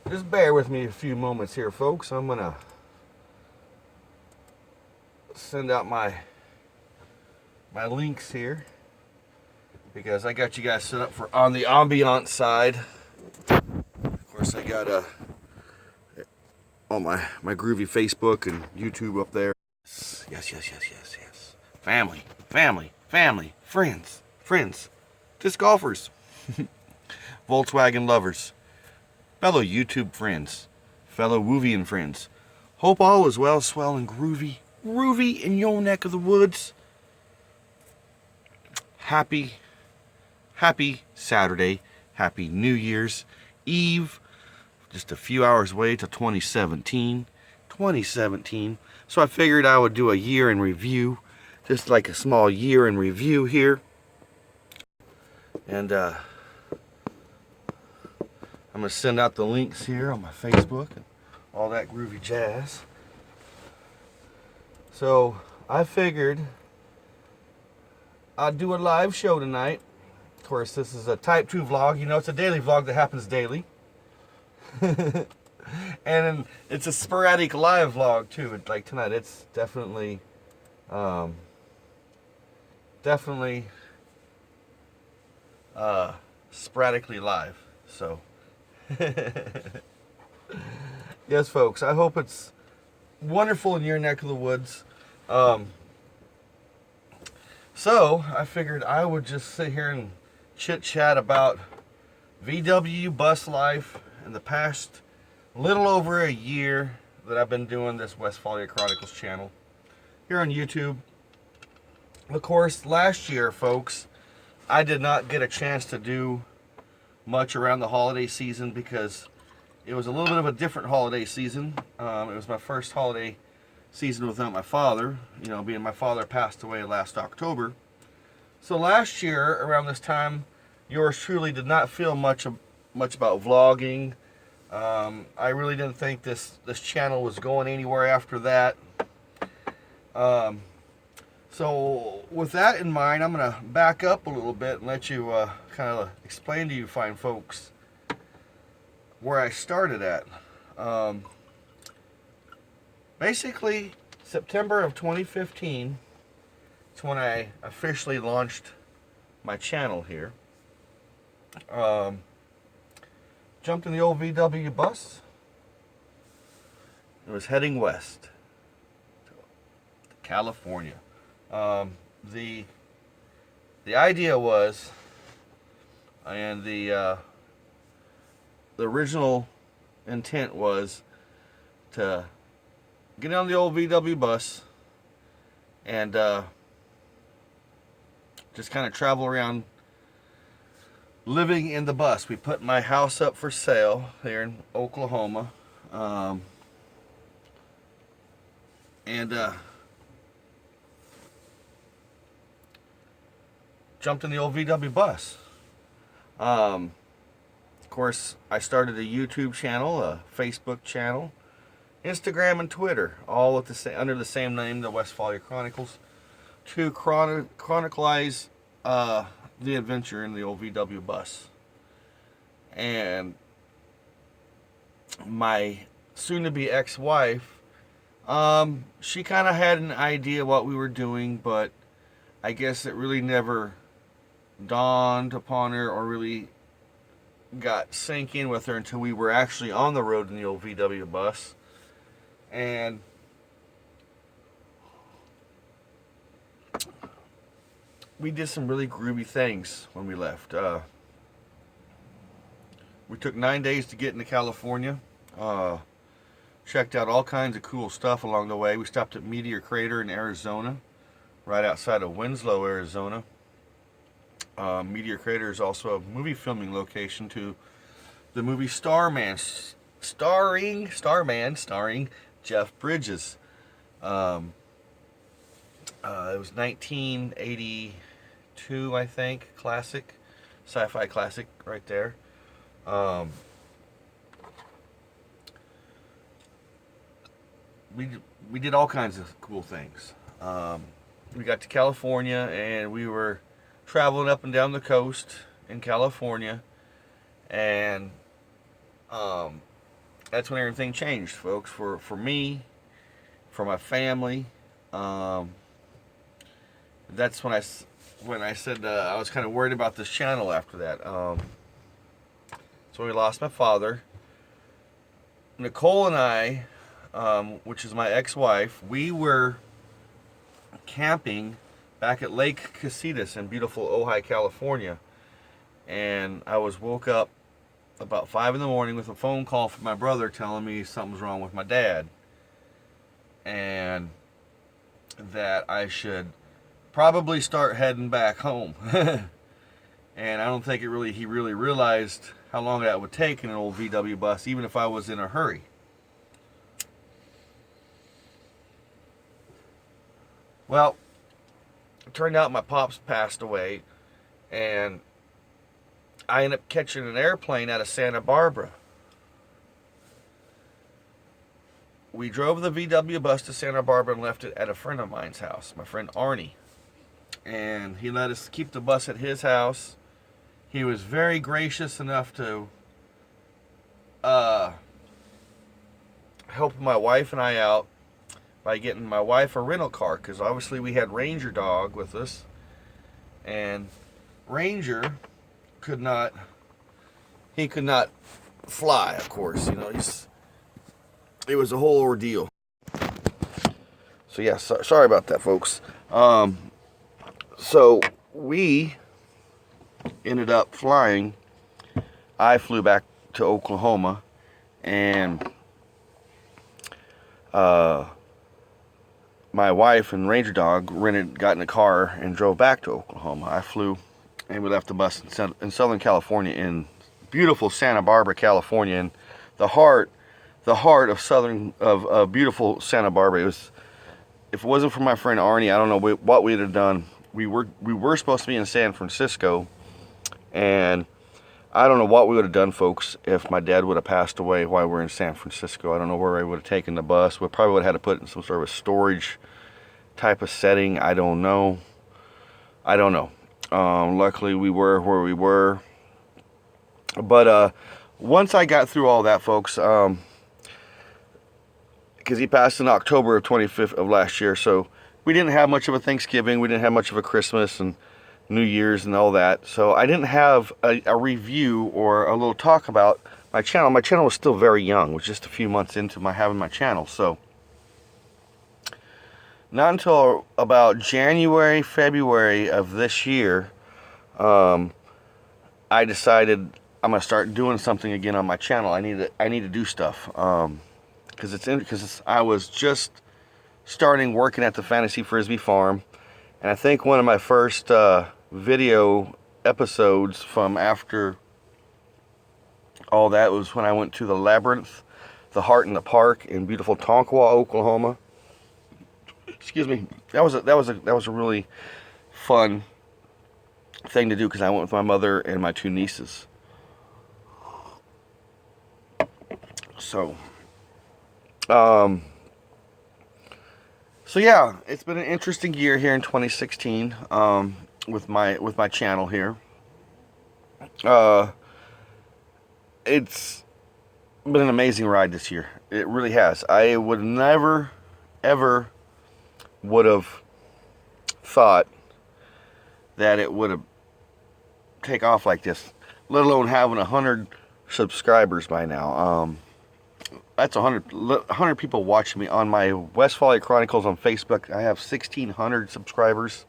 Just bear with me a few moments here, folks. I'm gonna send out my links here because I got you guys set up for on the ambient side. Of course, I got all my groovy Facebook and YouTube up there. Yes. Family, friends, disc golfers, Volkswagen lovers, fellow YouTube friends, fellow Woovian friends. Hope all is well, swell, and groovy in your neck of the woods. Happy Saturday. Happy New Year's Eve. Just a few hours away to 2017. So I figured I would do a year in review. Just like a small year in review here. And I'm going to send out the links here on my Facebook and all that groovy jazz. So I figured I'd do a live show tonight. Of course, this is a type 2 vlog. You know, it's a daily vlog that happens daily. And it's a sporadic live vlog too. Like tonight, it's definitely sporadically live. So yes, folks, I hope it's wonderful in your neck of the woods. So I figured I would just sit here and chit chat about VW bus life in the past little over a year that I've been doing this Westphalia Chronicles channel here on YouTube. Of course, last year, folks, I did not get a chance to do much around the holiday season because it was a little bit of a different holiday season. It was my first holiday season without my father, you know, being my father passed away last October. So last year, around this time, yours truly did not feel much about vlogging. I really didn't think this channel was going anywhere after that. So with that in mind, I'm going to back up a little bit and let you kind of explain to you fine folks where I started at. Basically, September of 2015 is when I officially launched my channel here. Jumped in the old VW bus. It was heading west to California. The idea was, and the original intent was to get on the old VW bus and just kind of travel around living in the bus. We put my house up for sale here in Oklahoma. Jumped in the old VW bus. Of course, I started a YouTube channel, a Facebook channel, Instagram and Twitter, all at under the same name, the Westphalia Chronicles, to chronicleize the adventure in the old VW bus. And my soon-to-be ex-wife, she kind of had an idea what we were doing, but I guess it really never dawned upon her or really got sank in with her until we were actually on the road in the old VW bus. And we did some really groovy things when we left. We took 9 days to get into California. Checked out all kinds of cool stuff along the way. We stopped at Meteor Crater in Arizona, right outside of Winslow, Arizona. Meteor Crater is also a movie filming location to the movie Starman, starring Jeff Bridges. It was 1982, I think, classic, sci-fi classic right there. We did all kinds of cool things. We got to California and we were traveling up and down the coast in California, and that's when everything changed, folks. For me, for my family. That's when I said I was kind of worried about this channel after that. So we lost my father. Nicole and I, which is my ex-wife, we were camping back at Lake Casitas in beautiful Ojai, California. And I was woke up about 5 in the morning with a phone call from my brother telling me something's wrong with my dad. And that I should probably start heading back home. And I don't think he really realized how long that would take in an old VW bus, even if I was in a hurry. Well, it turned out my pops passed away, and I ended up catching an airplane out of Santa Barbara. We drove the VW bus to Santa Barbara and left it at a friend of mine's house, my friend Arnie. And he let us keep the bus at his house. He was very gracious enough to help my wife and I out by getting my wife a rental car, because obviously we had Ranger Dog with us, and Ranger could not fly, of course. It was a whole ordeal. So yeah, sorry about that, folks. So we ended up flying. I flew back to Oklahoma, and my wife and Ranger Dog got in a car and drove back to Oklahoma. I flew, and we left the bus in Southern California, in beautiful Santa Barbara, California, and the heart of beautiful Santa Barbara. If it wasn't for my friend Arnie, I don't know what we'd have done. We were supposed to be in San Francisco, and I don't know what we would have done, folks, if my dad would have passed away while we were in San Francisco. I don't know where I would have taken the bus. We probably would have had to put it in some sort of a storage type of setting. I don't know. Luckily, we were where we were. But once I got through all that, folks, because he passed in October of 25th of last year, so we didn't have much of a Thanksgiving. We didn't have much of a Christmas and New Year's and all that. So I didn't have a review or a little talk about my channel. My channel was still very young. It was just a few months into having my channel. So not until about January, February of this year, I decided I'm gonna start doing something again on my channel. I need to do stuff, because I was just starting working at the Fantasy Frisbee Farm, and I think one of my first video episodes from after all that was when I went to the Labyrinth, the Heart in the Park in beautiful Tonkawa, Oklahoma. Excuse me. That was a really fun thing to do, because I went with my mother and my 2 nieces. So yeah, it's been an interesting year here in 2016 with my channel here. It's been an amazing ride this year. It really has. I would never ever would have thought that it would have take off like this, let alone having 100 subscribers by now. That's 100 people watching me on my Westfalia Chronicles on Facebook. I have 1,600 subscribers.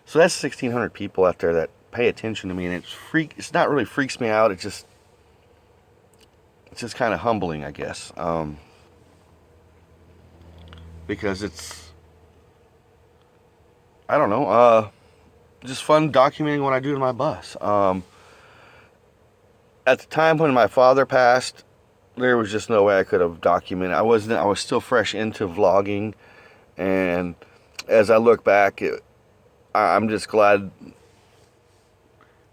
So that's 1,600 people out there that pay attention to me, and it's not really freaks me out. It's just kind of humbling, I guess. Because I don't know, just fun documenting what I do in my bus. At the time when my father passed, there was just no way I could have documented. I was still fresh into vlogging, and as I look back, I'm just glad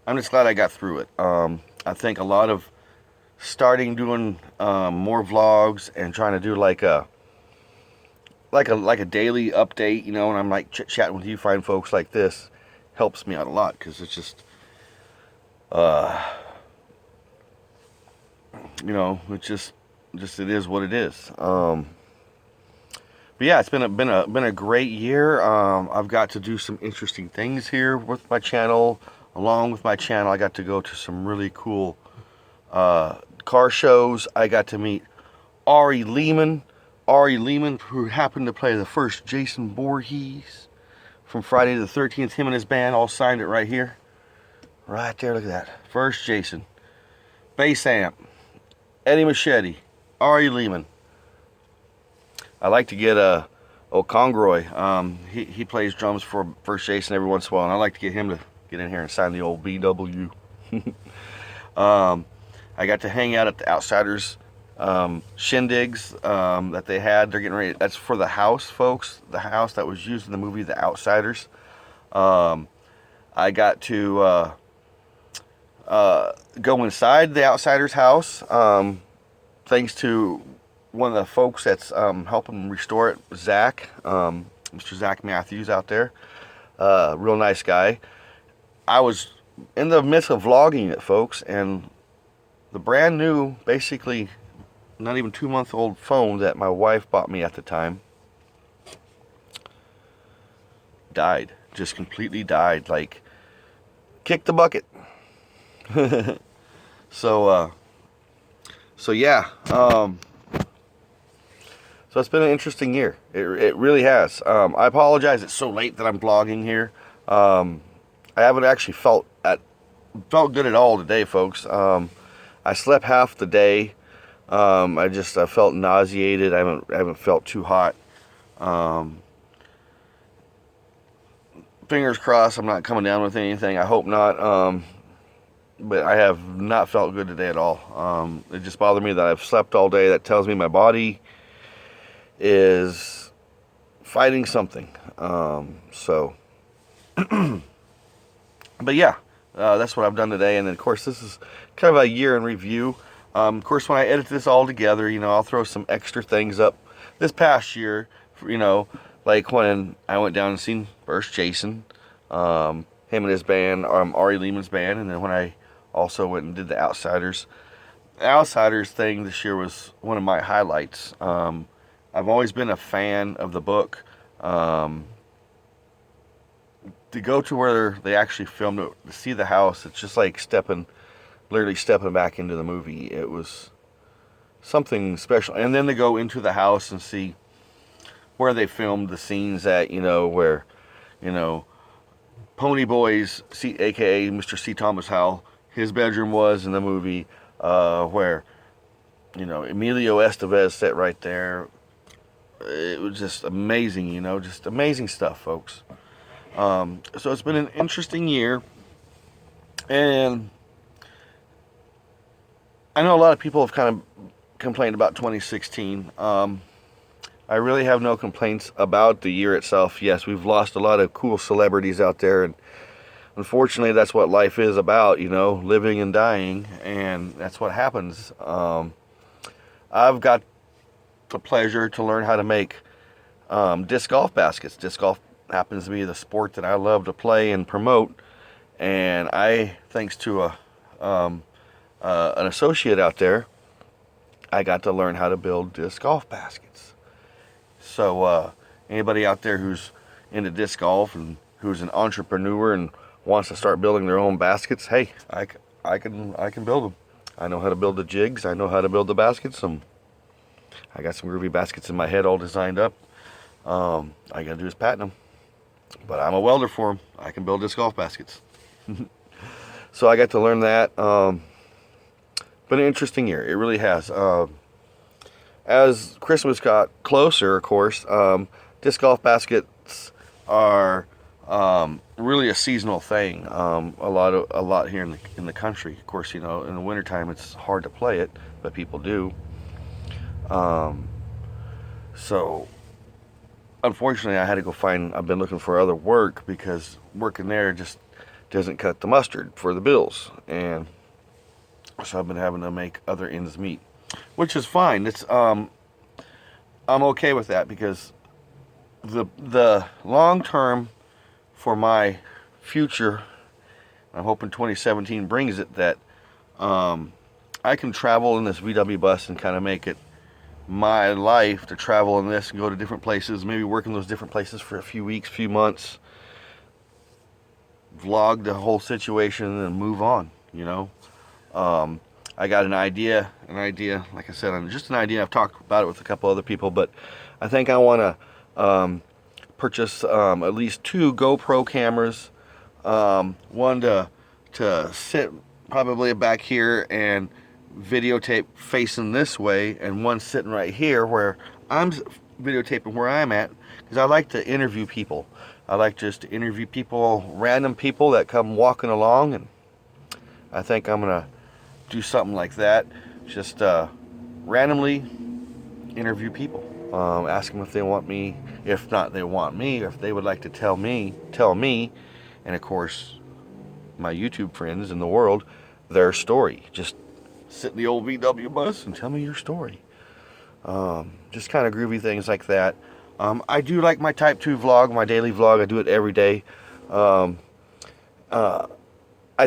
I got through it. I think a lot of starting doing more vlogs and trying to do like a daily update, and I'm like chit-chatting with you fine folks like this, helps me out a lot, because it's just, you know, it's just it is what it is. But yeah, it's been a great year. I've got to do some interesting things here with my channel. Along with my channel, I got to go to some really cool car shows. I got to meet Ari Lehman. Ari Lehman, who happened to play the first Jason Voorhees from Friday the 13th. Him and his band all signed it right here. Right there, look at that. First Jason. Bass amp. Eddie Machete. Ari Lehman. I like to get Congroy. He plays drums for First Jason every once in a while, and I like to get him to get in here and sign the old BW. I got to hang out at the Outsiders shindigs that they had. They're getting ready. That's for the house, folks. The house that was used in the movie The Outsiders. I got to go inside the Outsiders house, thanks to one of the folks that's helping restore it, Zach, Mr. Zach Matthews out there. Real nice guy. I was in the midst of vlogging it, folks, and the brand new, basically not even 2-month-old phone that my wife bought me at the time died. Just completely died. Like, kicked the bucket. So yeah. So it's been an interesting year. It really has. I apologize it's so late that I'm vlogging here. I haven't actually felt good at all today, folks. I slept half the day. I felt nauseated. I haven't felt too hot. Fingers crossed I'm not coming down with anything. I hope not. But I have not felt good today at all. It just bothered me that I've slept all day. That tells me my body is fighting something. But yeah, that's what I've done today. And then, of course, this is kind of a year in review. Of course, when I edit this all together, you know, I'll throw some extra things up. This past year, you know, like when I went down and seen First Jason, him and his band, Ari Lehman's band, and then when I also went and did the Outsiders. The Outsiders thing this year was one of my highlights. I've always been a fan of the book. To go to where they actually filmed it, to see the house, it's just like literally stepping back into the movie. It was something special. And then to go into the house and see where they filmed the scenes at, you know, where, you know, Pony Boy's, aka Mr. C. Thomas Howell, his bedroom was in the movie, where, you know, Emilio Estevez sat right there. It was just amazing, you know, just amazing stuff, folks. So it's been an interesting year, and I know a lot of people have kind of complained about 2016. I really have no complaints about the year itself. Yes, we've lost a lot of cool celebrities out there, and unfortunately that's what life is about, you know, living and dying, and that's what happens. I've got the pleasure to learn how to make disc golf baskets. Disc golf happens to be the sport that I love to play and promote, and thanks to an associate out there, I got to learn how to build disc golf baskets. So anybody out there who's into disc golf and who's an entrepreneur and wants to start building their own baskets, hey, I can build them. I know how to build the jigs. I know how to build the baskets. I got some groovy baskets in my head all designed up. All I gotta do is patent them. But I'm a welder for them. I can build disc golf baskets. So I got to learn that. Been an interesting year. It really has. As Christmas got closer, of course, disc golf baskets are really a seasonal thing. A lot here in the country. Of course, you know, in the wintertime it's hard to play it, but people do. So unfortunately I had to go I've been looking for other work, because working there just doesn't cut the mustard for the bills, and so I've been having to make other ends meet, which is fine. It's I'm okay with that, because the long term for my future, I'm hoping 2017 brings it, that I can travel in this VW bus and kind of make it my life to travel in this and go to different places, maybe work in those different places for a few weeks, few months, vlog the whole situation, and then move on, you know. I got an idea, like I said, just an idea. I've talked about it with a couple other people, but I think I want to purchase at least 2 GoPro cameras, one to sit probably back here and videotape facing this way, and one sitting right here where I'm videotaping where I'm at, because I like to interview people. I like just to interview people, random people that come walking along, and I think I'm gonna do something like that. Just randomly interview people, ask them if they want me, if not they want me, or if they would like to tell me, and of course my YouTube friends in the world, their story. Just sit in the old VW bus and tell me your story. Just kind of groovy things like that. I do like my Type 2 vlog, my daily vlog. I do it every day. I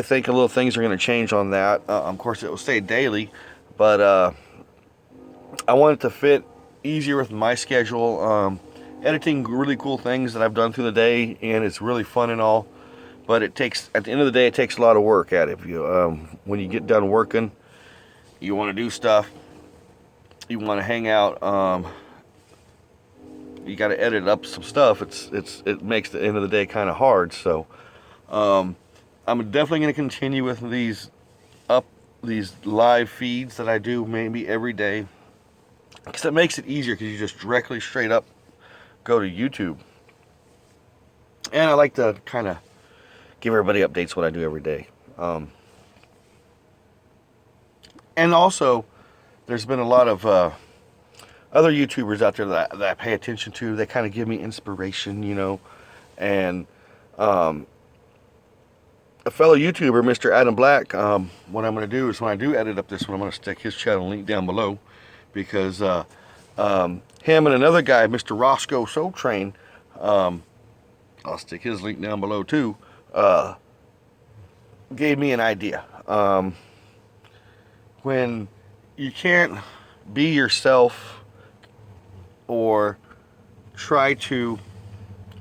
think a little things are going to change on that. Of course, it will stay daily, but I want it to fit easier with my schedule. Editing really cool things that I've done through the day, and it's really fun and all. But it takes, at the end of the day, it takes a lot of work at it. When you get done working, you want to do stuff, you want to hang out. You got to edit up some stuff. It makes the end of the day kind of hard. So I'm definitely going to continue with these live feeds that I do maybe every day, because it makes it easier, because you just directly straight up go to YouTube. And I like to kind of give everybody updates what I do every day. And also, there's been a lot of other YouTubers out there that I pay attention to. They kind of give me inspiration, you know. And a fellow YouTuber, Mr. Adam Black, what I'm going to do is, when I do edit up this one, I'm going to stick his channel link down below, because him and another guy, Mr. Roscoe Soul Train, I'll stick his link down below too, gave me an idea. When you can't be yourself or try to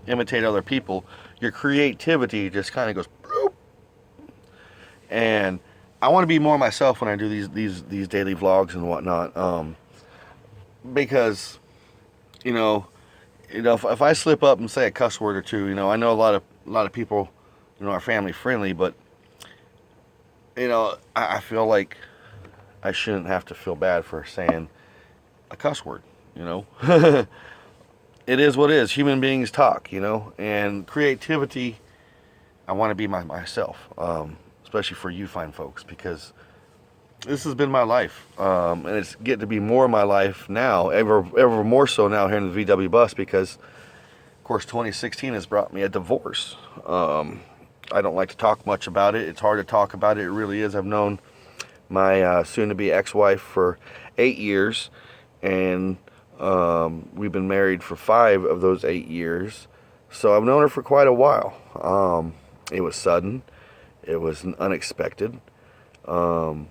imitate other people, your creativity just kind of goes bloop. And I want to be more myself when I do these daily vlogs and whatnot, because you know if I slip up and say a cuss word or two, you know, I know a lot of people, you know, are family friendly, but you know, I feel like I shouldn't have to feel bad for saying a cuss word, you know. It is what it is. Human beings talk, you know, and creativity, I want to be myself, especially for you fine folks, because this has been my life, and it's getting to be more of my life now, ever more so now here in the VW bus, because of course 2016 has brought me a divorce. I don't like to talk much about it. It's hard to talk about it. It really is. I've known my soon-to-be ex-wife for 8 years, and we've been married for 5 of those 8 years, so I've known her for quite a while. It was sudden, it was unexpected, so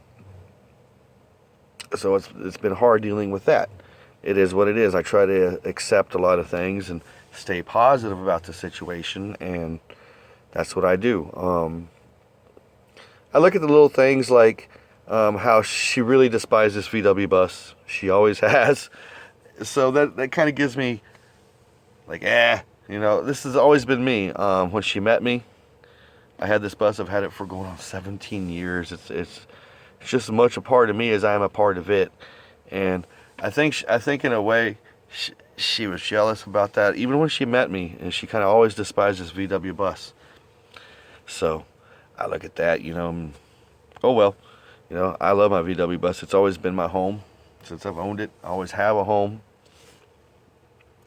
it's been hard dealing with that. It is what it is. I try to accept a lot of things and stay positive about the situation, and that's what I do. I look at the little things like how she really despised this VW bus. She always has. So that kind of gives me like, you know, this has always been me. When she met me, I had this bus. I've had it for going on 17 years. It's just as much a part of me as I am a part of it. And I think in a way she was jealous about that, even when she met me, and she kind of always despised this VW bus. So I look at that, you know, and, oh well, you know, I love my VW bus. It's always been my home since I've owned it. I always have a home.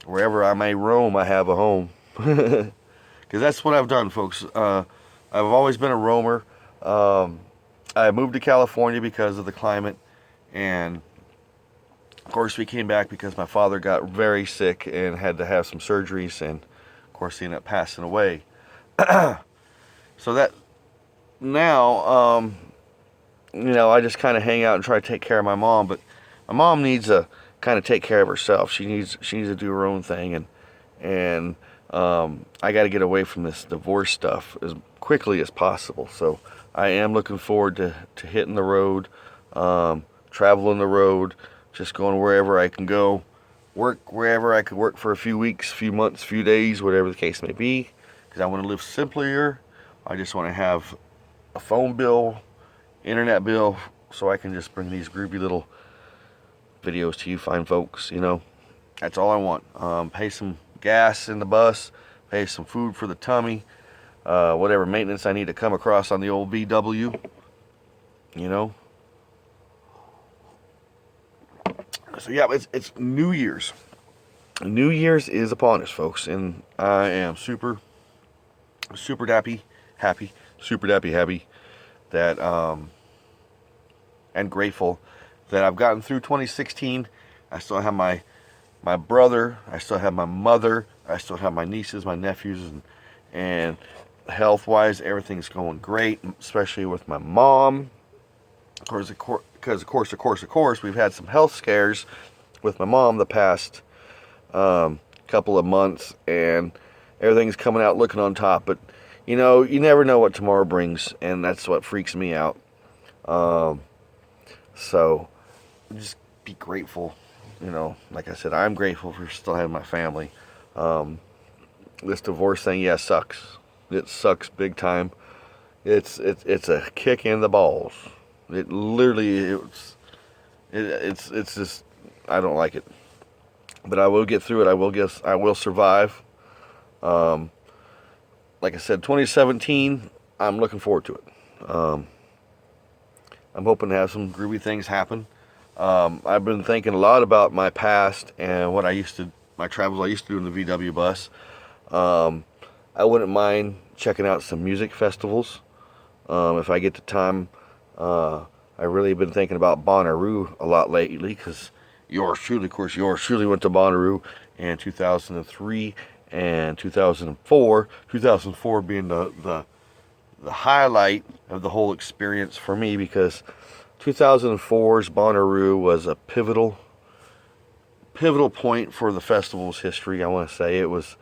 Wherever I may roam, I have a home. Because that's what I've done, folks. I've always been a roamer. I moved to California because of the climate, and of course we came back because my father got very sick and had to have some surgeries, and of course he ended up passing away. So that now, I just kind of hang out and try to take care of my mom. But my mom needs to kind of take care of herself. She needs to do her own thing, and I got to get away from this divorce stuff as quickly as possible. So I am looking forward to hitting the road, traveling the road, just going wherever I can go, work wherever I could work for a few weeks, few months, few days, whatever the case may be, because I want to live simpler. I just want to have a phone bill, internet bill, so I can just bring these groovy little videos to you fine folks. That's all I want. Pay some gas in the bus, pay some food for the tummy, whatever maintenance I need to come across on the old VW. So yeah, it's New Year's. New Year's is upon us, folks, and I am super happy that and grateful that I've gotten through 2016. I still have my brother, I still have my mother, I still have my nieces, my nephews, and health-wise, everything's going great, especially with my mom. Because of course, we've had some health scares with my mom the past couple of months, and everything's coming out looking on top. But you never know what tomorrow brings, and that's what freaks me out. So just be grateful. Like I said, I'm grateful for still having my family. This divorce thing, yeah, sucks. It sucks big time. It's a kick in the balls. It literally, it's just, I don't like it. But I will get through it. I will survive. Like I said, 2017, I'm looking forward to it. I'm hoping to have some groovy things happen. I've been thinking a lot about my past and my travels I used to do in the VW bus. I wouldn't mind checking out some music festivals if I get the time. I've really been thinking about Bonnaroo a lot lately, because yours truly went to Bonnaroo in 2003 and 2004. 2004 being the highlight of the whole experience for me, because 2004's Bonnaroo was a pivotal point for the festival's history. I want to say it was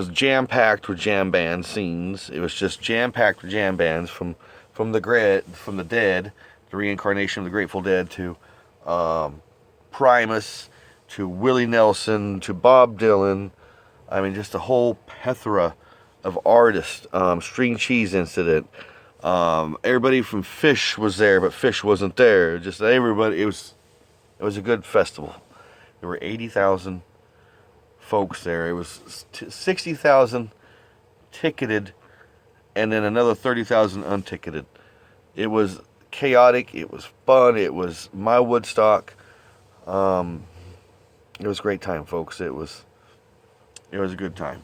jam-packed with jam band scenes. It was just jam-packed with jam bands from the Dead, the reincarnation of the Grateful Dead, to Primus, to Willie Nelson, to Bob Dylan. I mean, just a whole plethora of artists. String Cheese Incident. Everybody from Fish was there, but Fish wasn't there. Just everybody. It was a good festival. There were 80,000 folks there. It was 60,000 ticketed, and then another 30,000 unticketed. It was chaotic. It was fun. It was my Woodstock. It was a great time, folks. It was a good time.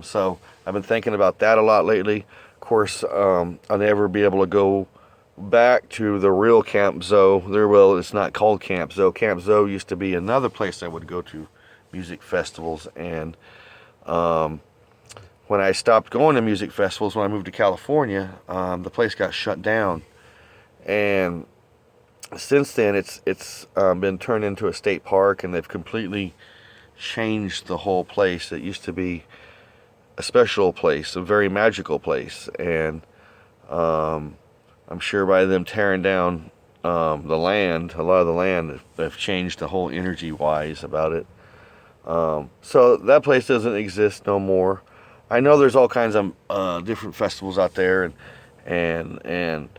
So I've been thinking about that a lot lately. Of course, I'll never be able to go back to the real Camp Zoe. It's not called Camp Zoe. Camp Zoe used to be another place I would go to, music festivals. And when I stopped going to music festivals, when I moved to California, the place got shut down. And since then, it's been turned into a state park, and they've completely changed the whole place. It used to be a special place, a very magical place, and I'm sure by them tearing down the land, a lot of the land, they've changed the whole energy-wise about it. So that place doesn't exist no more. I know there's all kinds of different festivals out there, and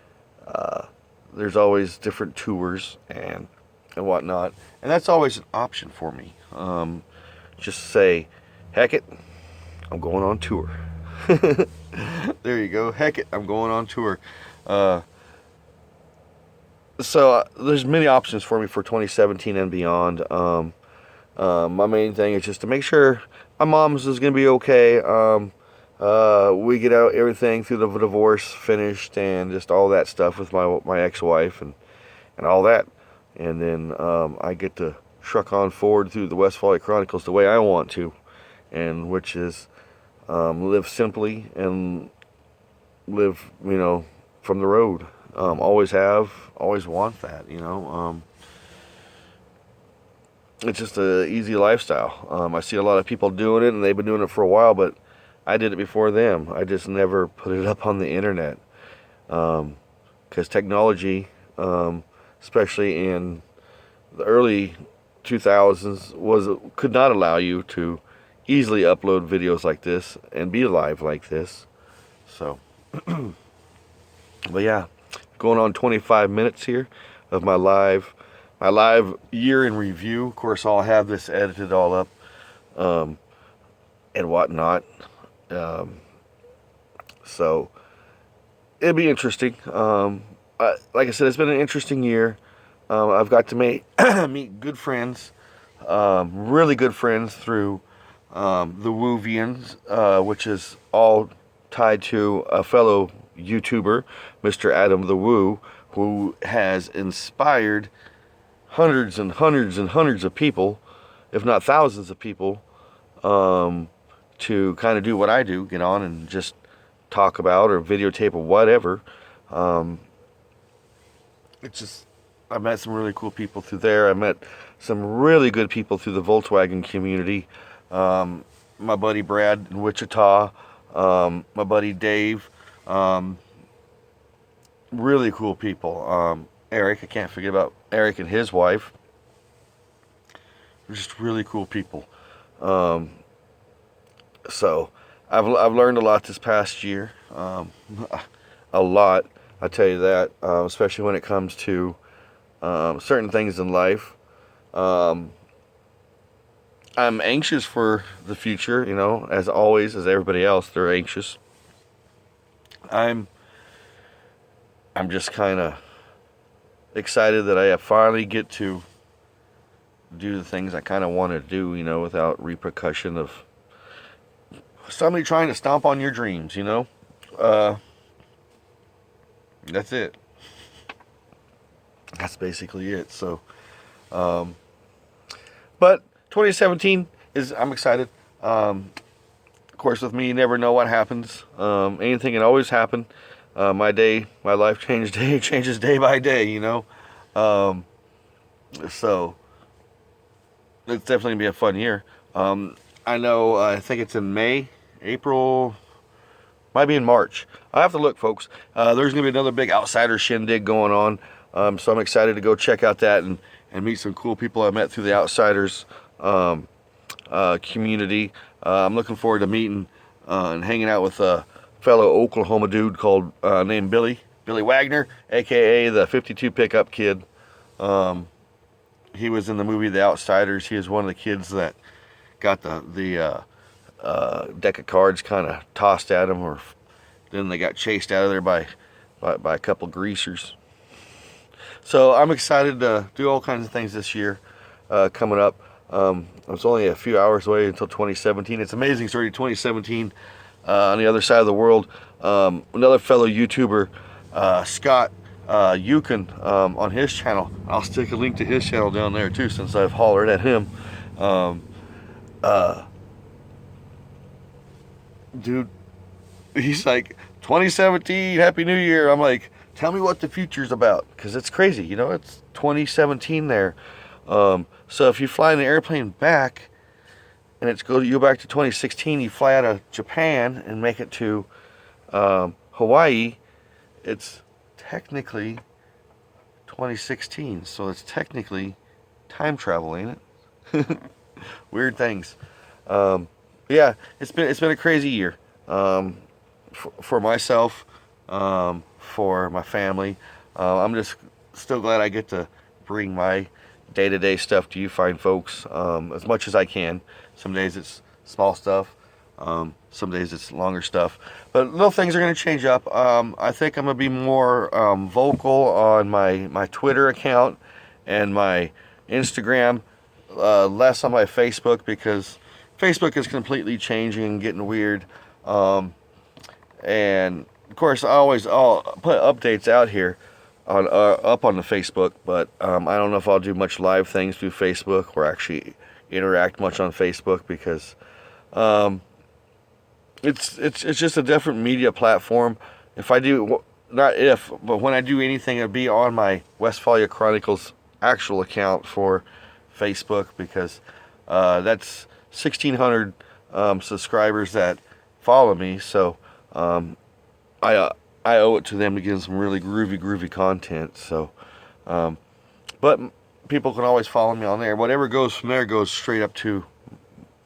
there's always different tours and whatnot, and that's always an option for me. Just say, heck it, I'm going on tour. There you go. Heck it, I'm going on tour. So there's many options for me for 2017 and beyond. My main thing is just to make sure my mom's is going to be okay. We get out everything through the divorce finished, and just all that stuff with my ex-wife and all that. And then I get to truck on forward through the West Valley Chronicles the way I want to, and which is live simply and live, from the road. Always have, always want that, it's just a easy lifestyle. I see a lot of people doing it, and they've been doing it for a while, but I did it before them. I just never put it up on the internet. Because technology, especially in the early 2000s, could not allow you to easily upload videos like this and be live like this. So, but yeah, going on 25 minutes here of my live year in review. Of course, I'll have this edited all up, and whatnot. So it'll be interesting. Like I said, it's been an interesting year. I've got to meet good friends, really good friends through the Woovians, which is all tied to a fellow YouTuber, Mr. Adam the Woo, who has inspired hundreds and hundreds and hundreds of people, if not thousands of people, to kind of do what I do, get on and just talk about or videotape or whatever. It's just, I met some really cool people through there. I met some really good people through the Volkswagen community. My buddy Brad in Wichita, my buddy Dave, really cool people. Eric, I can't forget about Eric and his wife. They're just really cool people. So I've learned a lot this past year, a lot. I tell you that, especially when it comes to certain things in life. I'm anxious for the future, as always, as everybody else, they're anxious. I'm just kind of excited that I finally get to do the things I kind of want to do, without repercussion of somebody trying to stomp on your dreams, that's it. That's basically it. So, but 2017 I'm excited. Of course, with me, you never know what happens. Anything can always happen. My life changes day by day, so it's definitely gonna be a fun year. I know, I think it's in May, April, might be in March. I have to look, folks. There's gonna be another big Outsider shindig going on. So I'm excited to go check out that and meet some cool people I met through the Outsiders community. I'm looking forward to meeting and hanging out with a fellow Oklahoma dude called named Billy Wagner, aka the 52 pickup kid. He was in the movie The Outsiders. He was one of the kids that got the deck of cards kind of tossed at him, or then they got chased out of there by a couple greasers. So I'm excited to do all kinds of things this year coming up. It's only a few hours away until 2017. It's amazing. It's already 2017 on the other side of the world. Another fellow YouTuber, Scott Yukon, on his channel. I'll stick a link to his channel down there too, since I've hollered at him. Dude, he's like, 2017, Happy New Year. I'm like, tell me what the future's about, because it's crazy, it's 2017 there. So if you fly in the airplane back, and you go back to 2016, you fly out of Japan and make it to Hawaii, it's technically 2016, so it's technically time travel, ain't it? Weird things. Yeah, it's been a crazy year for myself, for my family. I'm just still glad I get to bring my day-to-day stuff to you fine folks, as much as I can. Some days it's small stuff, some days it's longer stuff, but little things are going to change up. I think I'm going to be more vocal on my Twitter account and my Instagram, less on my Facebook, because Facebook is completely changing and getting weird. And of course, I'll put updates out here up on the Facebook, but I don't know if I'll do much live things through Facebook or actually interact much on Facebook, because it's just a different media platform. If I do, not if, but when I do anything, it'll be on my Westphalia Chronicles actual account for Facebook, because that's 1,600 subscribers that follow me. So I I owe it to them to give them some really groovy content. So, but people can always follow me on there. Whatever goes from there goes straight up to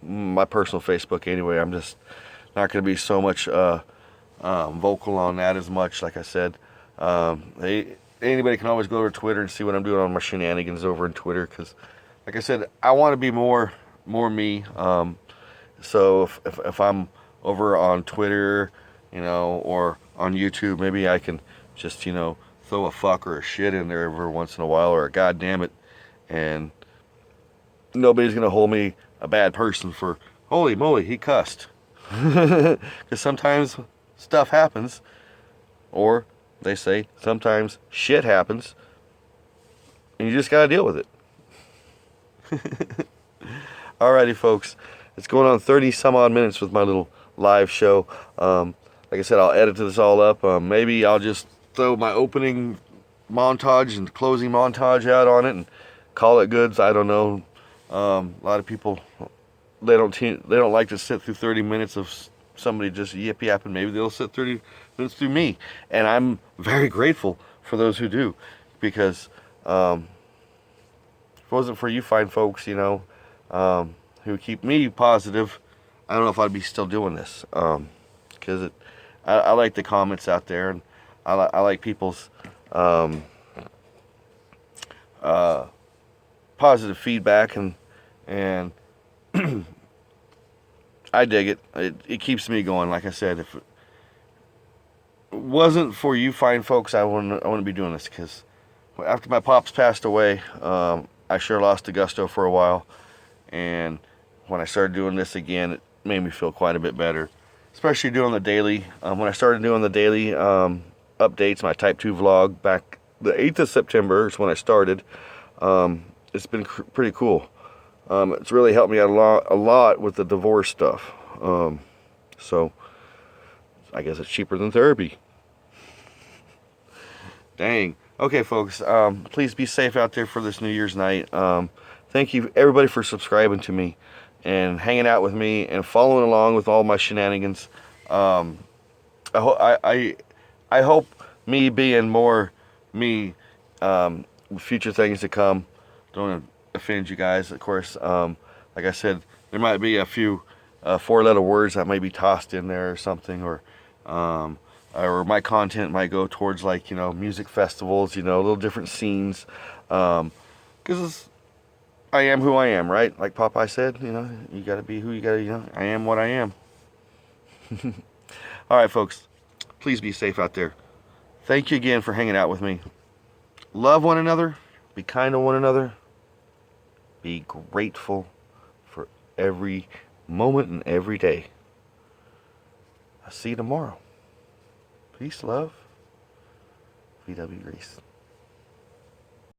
my personal Facebook anyway. I'm just not going to be so much vocal on that as much. Like I said, anybody can always go over to Twitter and see what I'm doing on my shenanigans over in Twitter, because, like I said, I want to be more me. So if I'm over on Twitter, or on YouTube, maybe I can just, throw a fuck or a shit in there every once in a while, or a god damn it, and nobody's gonna hold me a bad person for, holy moly, he cussed. Because sometimes stuff happens, or they say sometimes shit happens, and you just gotta deal with it. Alrighty, folks, it's going on 30 some odd minutes with my little live show. Like I said, I'll edit this all up. Maybe I'll just throw my opening montage and closing montage out on it and call it goods. I don't know. A lot of people, they don't like to sit through 30 minutes of somebody just yip yapping. Maybe they'll sit 30 minutes through me, and I'm very grateful for those who do, because if it wasn't for you fine folks, who keep me positive, I don't know if I'd be still doing this. Because I like the comments out there, and I like people's positive feedback, and I dig it. It keeps me going. Like I said, if it wasn't for you fine folks, I wouldn't be doing this, because after my pops passed away, I sure lost the gusto for a while, and when I started doing this again, it made me feel quite a bit better. Especially doing the daily. When I started doing the daily updates, my Type 2 vlog back the 8th of September is when I started. It's been pretty cool. It's really helped me out a lot with the divorce stuff. So I guess it's cheaper than therapy. Dang. Okay, folks. Please be safe out there for this New Year's night. Thank you, everybody, for subscribing to me and hanging out with me and following along with all my shenanigans. I hope me being more me, future things to come, don't offend you guys, of course. Like I said, there might be a few four-letter words that may be tossed in there or something, or my content might go towards, like, music festivals, little different scenes, because I am who I am, right? Like Popeye said, you gotta be who you gotta, I am what I am. Alright, folks, please be safe out there. Thank you again for hanging out with me. Love one another, be kind to one another, be grateful for every moment and every day. I'll see you tomorrow. Peace, love, VW Grease.